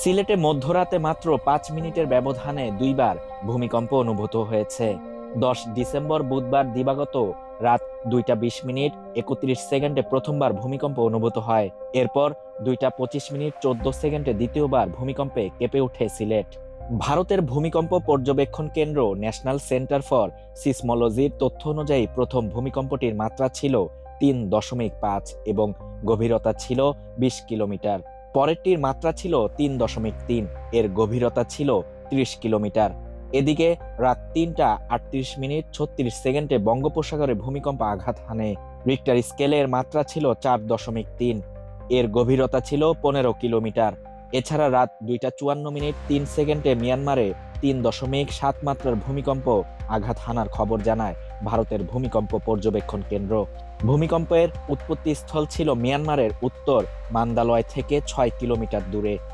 সিলেটে মধ্যরাতে মাত্র 5 মিনিটের ব্যবধানে দুইবার ভূমিকম্প অনুভূত হয়েছে। 10 ডিসেম্বর বুধবার দিবাগত রাত 2টা 20 মিনিট 31 সেকেন্ডে প্রথমবার ভূমিকম্প অনুভূত হয়। এরপর 2টা 25 মিনিট 14 সেকেন্ডে দ্বিতীয়বার ভূমিকম্পে কেঁপে ওঠে সিলেট। ভারতের ভূমিকম্প পর্যবেক্ষণ কেন্দ্র ন্যাশনাল সেন্টার ফর সিসমোলজির তথ্য অনুযায়ী প্রথম ভূমিকম্পটির মাত্রা ছিল 3.5 এবং গভীরতা ছিল 20 কিলোমিটার। পরেরটির মাত্রা ছিল 3.3, এর গভীরতা ছিল 30 কিলোমিটার। এদিকে রাত 3টা 38 মিনিট 36 সেকেন্ডে বঙ্গোপসাগরে ভূমিকম্প আঘাত হানে। রিক্টার স্কেলের মাত্রা ছিল 4.3, এর গভীরতা ছিল 15 কিলোমিটার। এছাড়া রাত 2টা 54 মিনিট 3 সেকেন্ডে মিয়ানমারে 3.7 মাত্রার ভূমিকম্প আঘাত হানার খবর জানায় ভারতের ভূমিকম্প পর্যবেক্ষণ কেন্দ্র। ভূমিকম্পের উৎপত্তি স্থল ছিল মিয়ানমারের উত্তর মান্দালয় থেকে 6 কিলোমিটার দূরে।